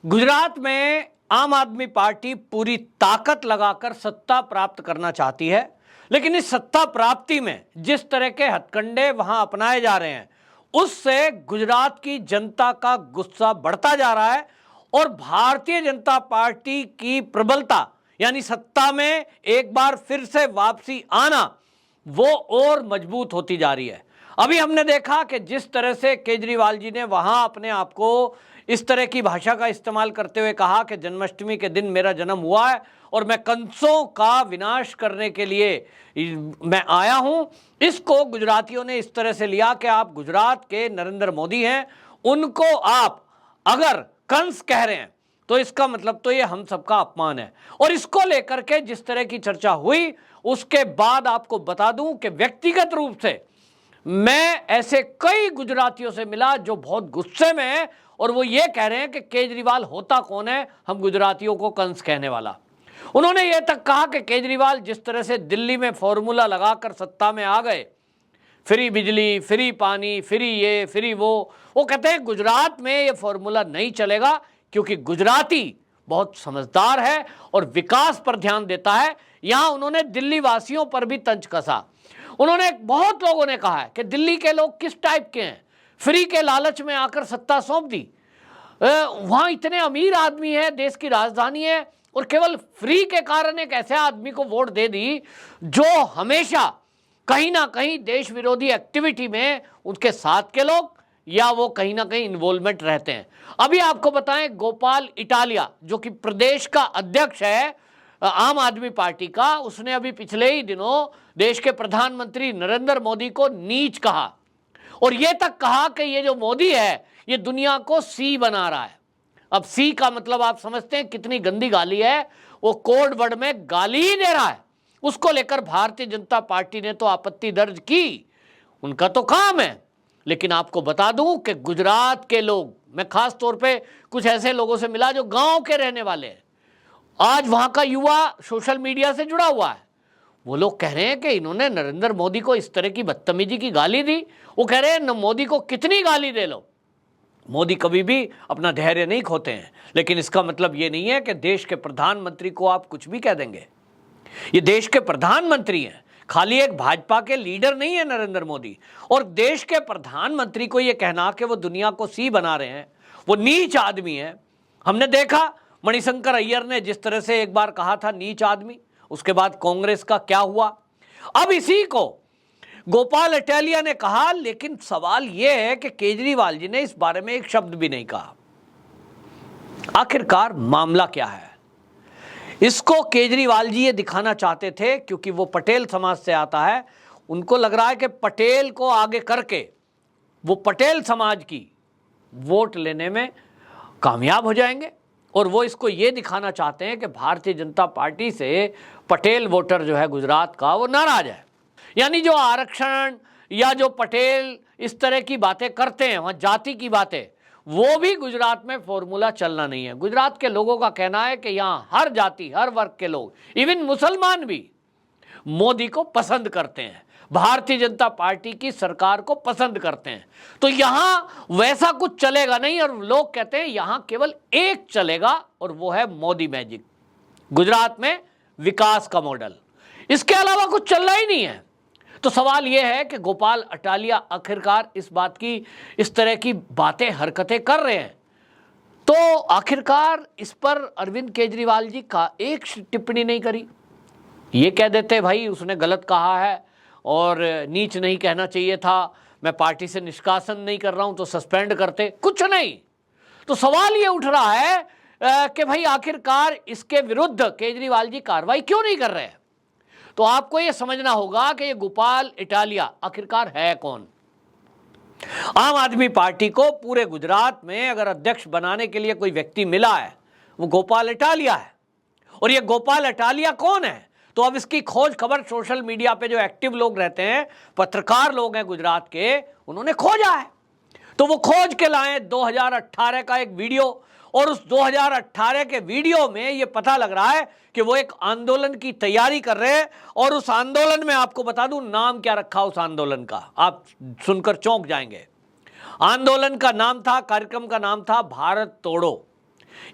गुजरात में आम आदमी पार्टी पूरी ताकत लगाकर सत्ता प्राप्त करना चाहती है, लेकिन इस सत्ता प्राप्ति में जिस तरह के हथकंडे वहां अपनाए जा रहे हैं उससे गुजरात की जनता का गुस्सा बढ़ता जा रहा है और भारतीय जनता पार्टी की प्रबलता यानी सत्ता में एक बार फिर से वापसी आना वो और मजबूत होती जा रही है। अभी हमने देखा कि जिस तरह से केजरीवाल जी ने वहां अपने आप को इस तरह की भाषा का इस्तेमाल करते हुए कहा कि जन्माष्टमी के दिन मेरा जन्म हुआ है और मैं कंसों का विनाश करने के लिए मैं आया हूं, इसको गुजरातियों ने इस तरह से लिया कि आप गुजरात के नरेंद्र मोदी हैं, उनको आप अगर कंस कह रहे हैं तो इसका मतलब तो ये हम सबका अपमान है। और इसको लेकर के जिस तरह की चर्चा हुई उसके बाद आपको बता दूं कि व्यक्तिगत रूप से मैं ऐसे कई गुजरातियों से मिला जो बहुत गुस्से में है और वो ये कह रहे हैं कि केजरीवाल होता कौन है हम गुजरातियों को कंस कहने वाला। उन्होंने ये तक कहा कि केजरीवाल जिस तरह से दिल्ली में फॉर्मूला लगाकर सत्ता में आ गए, फ्री बिजली, फ्री पानी, फ्री ये, फ्री वो कहते हैं गुजरात में ये फॉर्मूला नहीं चलेगा क्योंकि गुजराती बहुत समझदार है और विकास पर ध्यान देता है। यहां उन्होंने दिल्ली वासियों पर भी तंज कसा। उन्होंने बहुत लोगों ने कहा है कि दिल्ली के लोग किस टाइप के हैं, फ्री के लालच में आकर सत्ता सौंप दी। वहां इतने अमीर आदमी है, देश की राजधानी है और केवल फ्री के कारण एक ऐसे आदमी को वोट दे दी जो हमेशा कहीं ना कहीं देश विरोधी एक्टिविटी में उसके साथ के लोग या वो कहीं ना कहीं इन्वॉल्वमेंट रहते हैं। अभी आपको बताएं, गोपाल इटालिया जो कि प्रदेश का अध्यक्ष है आम आदमी पार्टी का, उसने अभी पिछले ही दिनों देश के प्रधानमंत्री नरेंद्र मोदी को नीच कहा और यह तक कहा कि ये जो मोदी है ये दुनिया को सी बना रहा है। अब सी का मतलब आप समझते हैं कितनी गंदी गाली है, वो कोड वर्ड में गाली ही दे रहा है। उसको लेकर भारतीय जनता पार्टी ने तो आपत्ति दर्ज की, उनका तो काम है। लेकिन आपको बता दूं कि गुजरात के लोग, मैं खास तौर पे कुछ ऐसे लोगों से मिला जो गांव के रहने वाले हैं, आज वहां का युवा सोशल मीडिया से जुड़ा हुआ है, वो लोग कह रहे हैं कि इन्होंने नरेंद्र मोदी को इस तरह की बदतमीजी की गाली दी। वो कह रहे हैं न मोदी को कितनी गाली दे लो, मोदी कभी भी अपना धैर्य नहीं खोते हैं। लेकिन इसका मतलब ये नहीं है कि देश के प्रधानमंत्री को आप कुछ भी कह देंगे। ये देश के प्रधानमंत्री हैं, खाली एक भाजपा के लीडर नहीं है नरेंद्र मोदी। और देश के प्रधानमंत्री को ये कहना कि वो दुनिया को सी बना रहे हैं, वो नीच आदमी है। हमने देखा मणिशंकर अय्यर ने जिस तरह से एक बार कहा था नीच आदमी, उसके बाद कांग्रेस का क्या हुआ। अब इसी को गोपाल इटालिया ने कहा, लेकिन सवाल यह है कि केजरीवाल जी ने इस बारे में एक शब्द भी नहीं कहा। आखिरकार मामला क्या है? इसको केजरीवाल जी ये दिखाना चाहते थे क्योंकि वो पटेल समाज से आता है, उनको लग रहा है कि पटेल को आगे करके वो पटेल समाज की वोट लेने में कामयाब हो जाएंगे और वो इसको ये दिखाना चाहते हैं कि भारतीय जनता पार्टी से पटेल वोटर जो है गुजरात का वो नाराज है। यानी जो आरक्षण या जो पटेल इस तरह की बातें करते हैं, वहाँ जाति की बातें, वो भी गुजरात में फॉर्मूला चलना नहीं है। गुजरात के लोगों का कहना है कि यहाँ हर जाति, हर वर्ग के लोग, इवन मुसलमान भी मोदी को पसंद करते हैं, भारतीय जनता पार्टी की सरकार को पसंद करते हैं। तो यहाँ वैसा कुछ चलेगा नहीं और लोग कहते हैं यहाँ केवल एक चलेगा और वो है मोदी मैजिक, गुजरात में विकास का मॉडल, इसके अलावा कुछ चल रहा ही नहीं है। तो सवाल यह है कि गोपाल इटालिया आखिरकार इस बात की, इस तरह की बातें, हरकतें कर रहे हैं, तो आखिरकार इस पर अरविंद केजरीवाल जी का एक टिप्पणी नहीं करी। ये कह देते भाई उसने गलत कहा है और नीच नहीं कहना चाहिए था, मैं पार्टी से निष्कासन नहीं कर रहा हूं तो सस्पेंड करते, कुछ नहीं। तो सवाल ये उठ रहा है कि भाई आखिरकार इसके विरुद्ध केजरीवाल जी कार्रवाई क्यों नहीं कर रहे हैं। तो आपको ये समझना होगा कि ये गोपाल इटालिया आखिरकार है कौन। आम आदमी पार्टी को पूरे गुजरात में अगर अध्यक्ष बनाने के लिए कोई व्यक्ति मिला है वो गोपाल इटालिया है। और ये गोपाल इटालिया कौन है? तो अब इसकी खोज खबर सोशल मीडिया पे जो एक्टिव लोग रहते हैं, पत्रकार लोग हैं गुजरात के, उन्होंने खोजा है। तो वो खोज के लाए 2018 का एक वीडियो और उस 2018 के वीडियो में ये पता लग रहा है कि वो एक आंदोलन की तैयारी कर रहे हैं। और उस आंदोलन में आपको बता दूं नाम क्या रखा उस आंदोलन का, आप सुनकर चौंक जाएंगे। आंदोलन का नाम था, कार्यक्रम का नाम था भारत तोड़ो।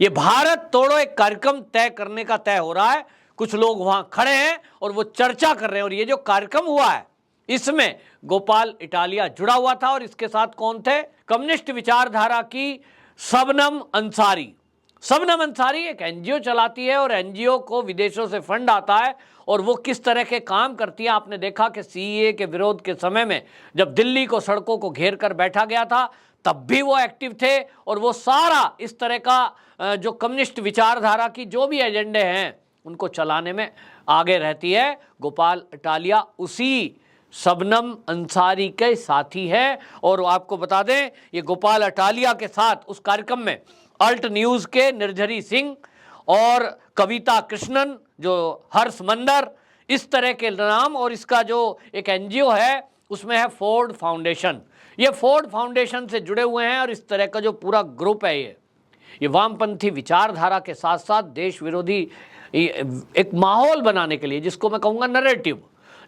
ये भारत तोड़ो एक कार्यक्रम तय करने का तय हो रहा है। कुछ लोग वहां खड़े हैं और वो चर्चा कर रहे हैं, और ये जो कार्यक्रम हुआ है इसमें गोपाल इटालिया जुड़ा हुआ था। और इसके साथ कौन थे? कम्युनिस्ट विचारधारा की शबनम अंसारी। शबनम अंसारी एक एनजीओ चलाती है, और एनजीओ को विदेशों से फंड आता है, और वो किस तरह के काम करती है आपने देखा कि सीएए के विरोध के समय में जब दिल्ली को सड़कों को घेर कर बैठा गया था तब भी वो एक्टिव थे। और वो सारा इस तरह का जो कम्युनिस्ट विचारधारा की जो भी एजेंडे हैं उनको चलाने में आगे रहती है। गोपाल इटालिया उसी शबनम अंसारी के साथी है। और आपको बता दें, ये गोपाल इटालिया के साथ उस कार्यक्रम में अल्ट न्यूज़ के निर्झरी सिंह और कविता कृष्णन, जो हर्ष मंदर, इस तरह के नाम, और इसका जो एक एनजीओ है उसमें है फोर्ड फाउंडेशन। ये फोर्ड फाउंडेशन से जुड़े हुए हैं, और इस तरह का जो पूरा ग्रुप है ये वामपंथी विचारधारा के साथ साथ देश विरोधी एक माहौल बनाने के लिए, जिसको मैं कहूँगा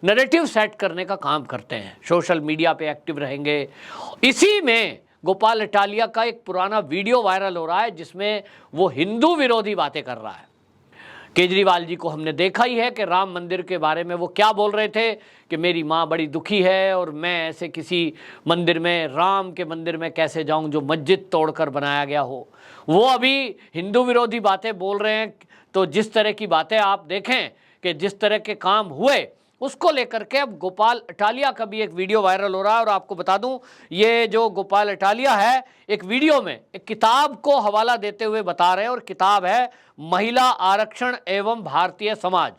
नरेटिव सेट करने का काम करते हैं। सोशल मीडिया पे एक्टिव रहेंगे। इसी में गोपाल इटालिया का एक पुराना वीडियो वायरल हो रहा है जिसमें वो हिंदू विरोधी बातें कर रहा है। केजरीवाल जी को हमने देखा ही है कि राम मंदिर के बारे में वो क्या बोल रहे थे कि मेरी माँ बड़ी दुखी है और मैं ऐसे किसी मंदिर में, राम के मंदिर में कैसे जाऊं जो मस्जिद तोड़कर बनाया गया हो। वो अभी हिंदू विरोधी बातें बोल रहे हैं। तो जिस तरह की बातें आप देखें कि जिस तरह के काम हुए, उसको लेकर के अब गोपाल इटालिया का भी एक वीडियो वायरल हो रहा है। और आपको बता दूं, ये जो गोपाल इटालिया है एक वीडियो में एक किताब को हवाला देते हुए बता रहे हैं, और किताब है महिला आरक्षण एवं भारतीय समाज।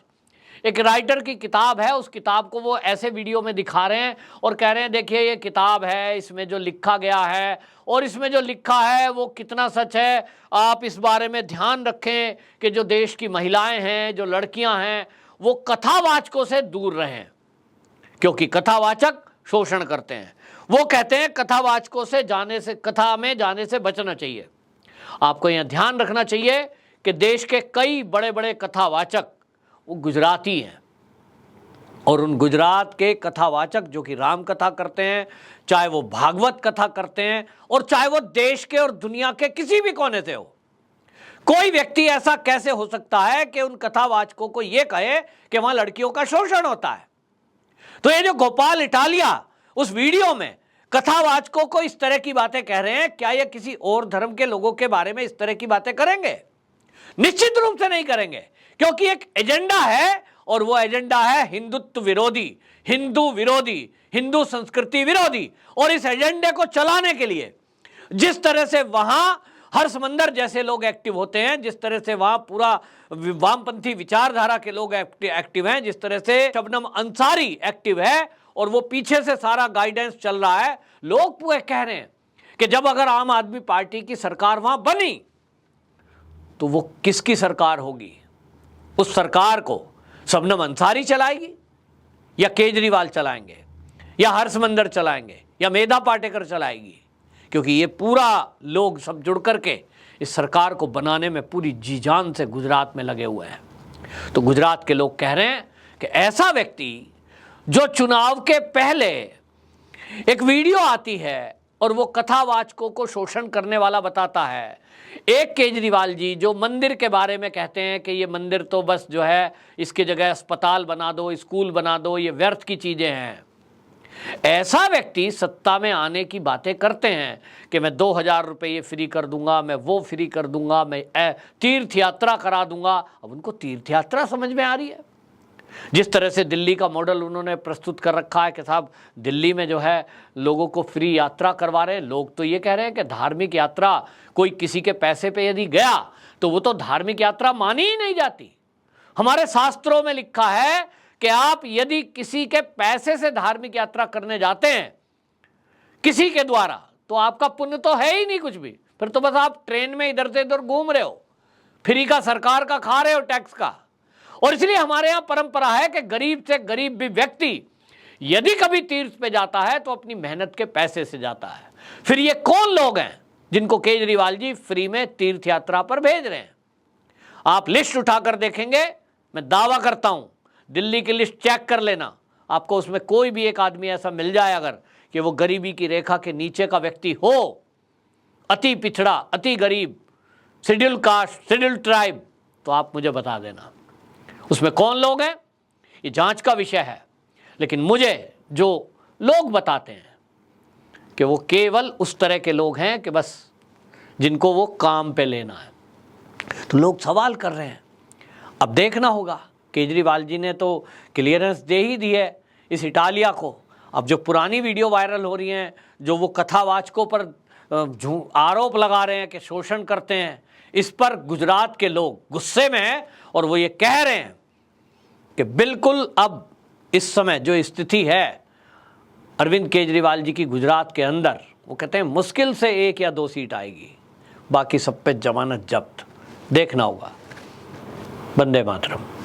एक राइटर की किताब है। उस किताब को वो ऐसे वीडियो में दिखा रहे हैं और कह रहे हैं देखिए ये किताब है, इसमें जो लिखा गया है और इसमें जो लिखा है वो कितना सच है, आप इस बारे में ध्यान रखें कि जो देश की महिलाएं हैं, जो लड़कियां हैं, वो कथावाचकों से दूर रहें, क्योंकि कथावाचक शोषण करते हैं। वो कहते हैं कथावाचकों से कथा में जाने से बचना चाहिए। आपको यह ध्यान रखना चाहिए कि देश के कई बड़े बड़े कथावाचक वो गुजराती हैं, और उन गुजरात के कथावाचक जो कि राम कथा करते हैं, चाहे वो भागवत कथा करते हैं, और चाहे वो देश के और दुनिया के किसी भी कोने से हो, कोई व्यक्ति ऐसा कैसे हो सकता है कि उन कथावाचकों को यह कहे कि वहां लड़कियों का शोषण होता है। तो ये जो गोपाल इटालिया उस वीडियो में कथावाचकों को इस तरह की बातें कह रहे हैं, क्या ये किसी और धर्म के लोगों के बारे में इस तरह की बातें करेंगे? निश्चित रूप से नहीं करेंगे, क्योंकि एक एजेंडा है, और वो एजेंडा है हिंदुत्व विरोधी, हिंदू विरोधी, हिंदू संस्कृति विरोधी। और इस एजेंडे को चलाने के लिए जिस तरह से वहां हर्ष मंदर जैसे लोग एक्टिव होते हैं, जिस तरह से वहां पूरा वामपंथी विचारधारा के लोग एक्टिव हैं, जिस तरह से शबनम अंसारी एक्टिव है, और वो पीछे से सारा गाइडेंस चल रहा है, लोग पूरे कह रहे हैं कि जब अगर आम आदमी पार्टी की सरकार वहां बनी तो वो किसकी सरकार होगी? उस सरकार को शबनम अंसारी चलाएगी, या केजरीवाल चलाएंगे, या हर्ष मंदर चलाएंगे, या मेधा पाटेकर चलाएगी? क्योंकि ये पूरा लोग सब जुड़ करके इस सरकार को बनाने में पूरी जी जान से गुजरात में लगे हुए हैं। तो गुजरात के लोग कह रहे हैं कि ऐसा व्यक्ति जो चुनाव के पहले एक वीडियो आती है और वो कथावाचकों को शोषण करने वाला बताता है, एक केजरीवाल जी जो मंदिर के बारे में कहते हैं कि ये मंदिर तो बस जो है इसकी जगह अस्पताल बना दो, स्कूल बना दो, ये व्यर्थ की चीजें हैं, ऐसा व्यक्ति सत्ता में आने की बातें करते हैं कि मैं 2000 रुपये फ्री कर दूंगा, मैं वो फ्री कर दूंगा, मैं तीर्थ यात्रा करा दूंगा। अब उनको तीर्थ यात्रा समझ में आ रही है। जिस तरह से दिल्ली का मॉडल उन्होंने प्रस्तुत कर रखा है कि साहब दिल्ली में जो है लोगों को फ्री यात्रा करवा रहे हैं। लोग तो ये कह रहे हैं कि धार्मिक यात्रा कोई किसी के पैसे पे यदि गया तो वो तो धार्मिक यात्रा मानी ही नहीं जाती। हमारे शास्त्रों में लिखा है कि आप यदि किसी के पैसे से धार्मिक यात्रा करने जाते हैं किसी के द्वारा, तो आपका पुण्य तो है ही नहीं कुछ भी, फिर तो बस आप ट्रेन में इधर से इधर घूम रहे हो, फ्री का सरकार का खा रहे हो, टैक्स का। और इसलिए हमारे यहां परंपरा है कि गरीब से गरीब भी व्यक्ति यदि कभी तीर्थ पे जाता है तो अपनी मेहनत के पैसे से जाता है। फिर ये कौन लोग हैं जिनको केजरीवाल जी फ्री में तीर्थ यात्रा पर भेज रहे हैं? आप लिस्ट उठाकर देखेंगे, मैं दावा करता हूं, दिल्ली की लिस्ट चेक कर लेना, आपको उसमें कोई भी एक आदमी ऐसा मिल जाए अगर कि वो गरीबी की रेखा के नीचे का व्यक्ति हो, अति पिछड़ा, अति गरीब, शेड्यूल कास्ट, शेड्यूल ट्राइब, तो आप मुझे बता देना उसमें कौन लोग हैं, ये जांच का विषय है। लेकिन मुझे जो लोग बताते हैं कि वो केवल उस तरह के लोग हैं कि बस जिनको वो काम पे लेना है, तो लोग सवाल कर रहे हैं। अब देखना होगा, केजरीवाल जी ने तो क्लियरेंस दे ही दी है इस इटालिया को। अब जो पुरानी वीडियो वायरल हो रही हैं, जो वो कथावाचकों पर आरोप लगा रहे हैं कि शोषण करते हैं, इस पर गुजरात के लोग गुस्से में हैं और वो ये कह रहे हैं कि बिल्कुल अब इस समय जो स्थिति है अरविंद केजरीवाल जी की गुजरात के अंदर, वो कहते हैं मुश्किल से 1 या 2 सीट आएगी, बाकी सब पे जमानत जब्त। देखना होगा। वंदे मातरम।